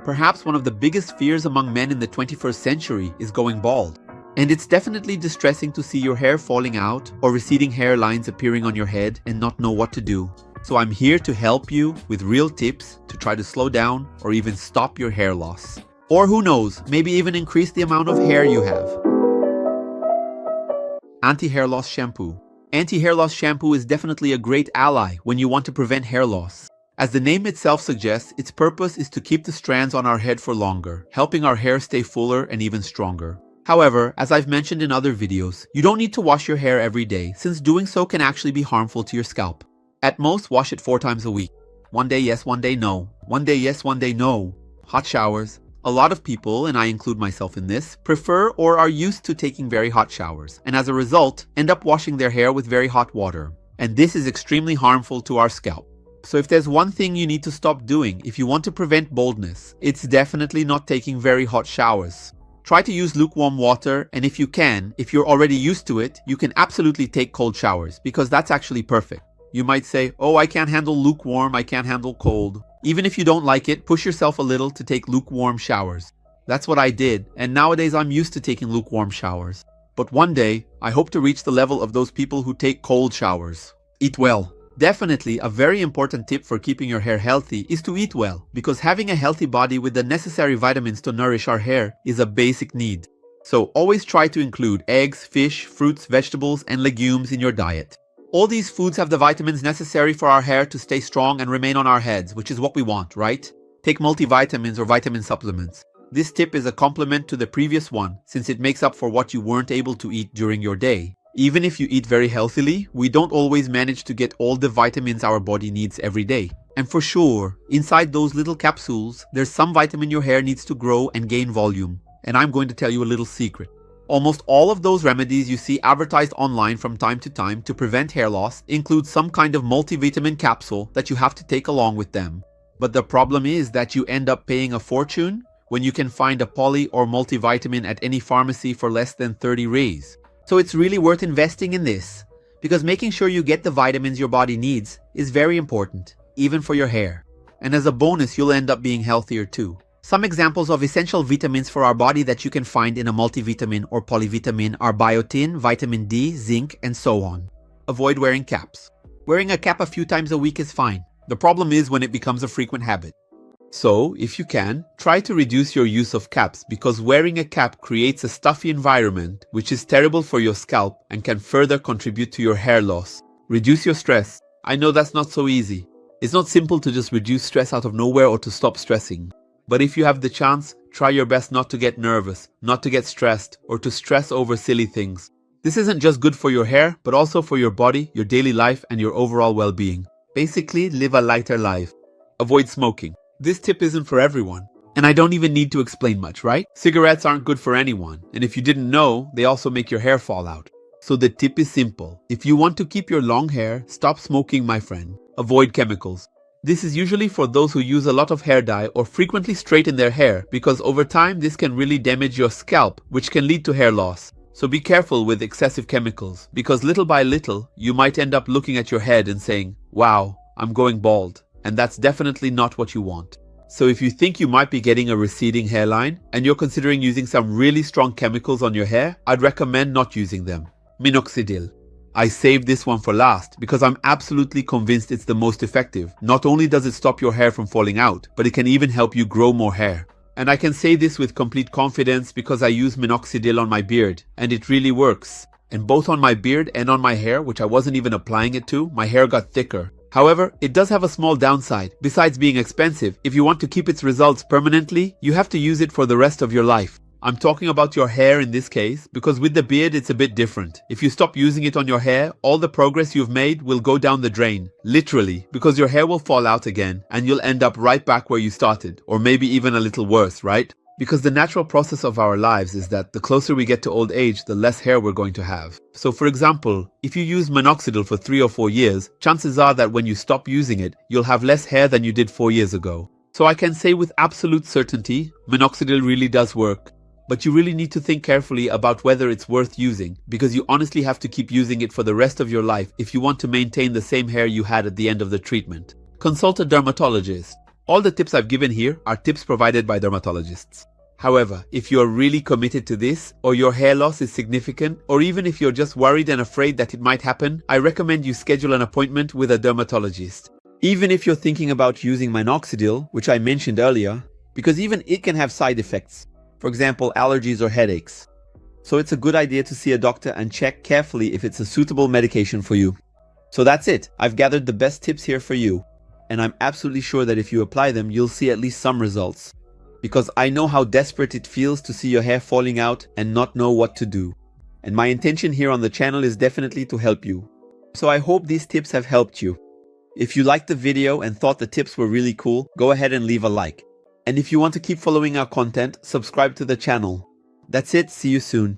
Perhaps one of the biggest fears among men in the 21st century is going bald. And it's definitely distressing to see your hair falling out or receding hairlines appearing on your head and not know what to do. So I'm here to help you with real tips to try to slow down or even stop your hair loss. Or who knows, maybe even increase the amount of hair you have. Anti-hair loss shampoo. Anti-hair loss shampoo is definitely a great ally when you want to prevent hair loss. As the name itself suggests, its purpose is to keep the strands on our head for longer, helping our hair stay fuller and even stronger. However, as I've mentioned in other videos, you don't need to wash your hair every day, since doing so can actually be harmful to your scalp. At most, wash it 4 times a week. One day yes, one day no. One day yes, one day no. Hot showers. A lot of people, and I include myself in this, prefer or are used to taking very hot showers, and as a result, end up washing their hair with very hot water. And this is extremely harmful to our scalp. So if there's one thing you need to stop doing if you want to prevent baldness, it's definitely not taking very hot showers. Try to use lukewarm water, and if you're already used to it, you can absolutely take cold showers, because that's actually perfect. You might say, oh, I can't handle lukewarm, I can't handle cold. Even if you don't like it, push yourself a little to take lukewarm showers. That's what I did, and nowadays I'm used to taking lukewarm showers. But one day, I hope to reach the level of those people who take cold showers. Eat well. Definitely, a very important tip for keeping your hair healthy is to eat well, because having a healthy body with the necessary vitamins to nourish our hair is a basic need. So always try to include eggs, fish, fruits, vegetables, and legumes in your diet. All these foods have the vitamins necessary for our hair to stay strong and remain on our heads, which is what we want, right? Take multivitamins or vitamin supplements. This tip is a complement to the previous one, since it makes up for what you weren't able to eat during your day. Even if you eat very healthily, we don't always manage to get all the vitamins our body needs every day. And for sure, inside those little capsules, there's some vitamin your hair needs to grow and gain volume. And I'm going to tell you a little secret. Almost all of those remedies you see advertised online from time to time to prevent hair loss include some kind of multivitamin capsule that you have to take along with them. But the problem is that you end up paying a fortune when you can find a poly or multivitamin at any pharmacy for less than 30 Rs. So it's really worth investing in this, because making sure you get the vitamins your body needs is very important, even for your hair. And as a bonus, you'll end up being healthier too. Some examples of essential vitamins for our body that you can find in a multivitamin or polyvitamin are biotin, vitamin D, zinc, and so on. Avoid wearing caps. Wearing a cap a few times a week is fine. The problem is when it becomes a frequent habit. So, if you can, try to reduce your use of caps, because wearing a cap creates a stuffy environment which is terrible for your scalp and can further contribute to your hair loss. Reduce your stress. I know that's not so easy. It's not simple to just reduce stress out of nowhere or to stop stressing. But if you have the chance, try your best not to get nervous, not to get stressed, or to stress over silly things. This isn't just good for your hair, but also for your body, your daily life, and your overall well-being. Basically, live a lighter life. Avoid smoking. This tip isn't for everyone, and I don't even need to explain much, right? Cigarettes aren't good for anyone, and if you didn't know, they also make your hair fall out. So the tip is simple. If you want to keep your long hair, stop smoking, my friend. Avoid chemicals. This is usually for those who use a lot of hair dye or frequently straighten their hair, because over time this can really damage your scalp, which can lead to hair loss. So be careful with excessive chemicals, because little by little, you might end up looking at your head and saying, wow, I'm going bald. And that's definitely not what you want. So if you think you might be getting a receding hairline and you're considering using some really strong chemicals on your hair, I'd recommend not using them. Minoxidil. I saved this one for last because I'm absolutely convinced it's the most effective. Not only does it stop your hair from falling out, but it can even help you grow more hair. And I can say this with complete confidence because I use Minoxidil on my beard, and it really works. And both on my beard and on my hair, which I wasn't even applying it to, my hair got thicker. However, it does have a small downside. Besides being expensive, if you want to keep its results permanently, you have to use it for the rest of your life. I'm talking about your hair in this case, because with the beard it's a bit different. If you stop using it on your hair, all the progress you've made will go down the drain. Literally, because your hair will fall out again, and you'll end up right back where you started, or maybe even a little worse, right? Because the natural process of our lives is that the closer we get to old age, the less hair we're going to have. So for example, if you use Minoxidil for 3 or 4 years, chances are that when you stop using it, you'll have less hair than you did 4 years ago. So I can say with absolute certainty, Minoxidil really does work. But you really need to think carefully about whether it's worth using, because you honestly have to keep using it for the rest of your life if you want to maintain the same hair you had at the end of the treatment. Consult a dermatologist. All the tips I've given here are tips provided by dermatologists. However, if you're really committed to this, or your hair loss is significant, or even if you're just worried and afraid that it might happen, I recommend you schedule an appointment with a dermatologist. Even if you're thinking about using Minoxidil, which I mentioned earlier, because even it can have side effects, for example, allergies or headaches. So it's a good idea to see a doctor and check carefully if it's a suitable medication for you. So that's it. I've gathered the best tips here for you, and I'm absolutely sure that if you apply them, you'll see at least some results. Because I know how desperate it feels to see your hair falling out and not know what to do. And my intention here on the channel is definitely to help you. So I hope these tips have helped you. If you liked the video and thought the tips were really cool, go ahead and leave a like. And if you want to keep following our content, subscribe to the channel. That's it, see you soon.